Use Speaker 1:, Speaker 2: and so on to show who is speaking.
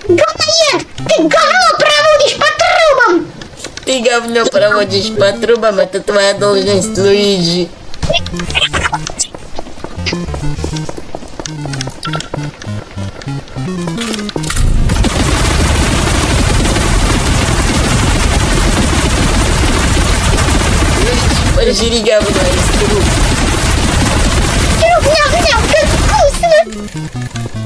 Speaker 1: Говноед! Ты говно проводишь по трубам!
Speaker 2: Ты говно проводишь по трубам, это твоя должность, Луиджи. Пожри говно из труб.
Speaker 1: Няу-няу, как вкусно!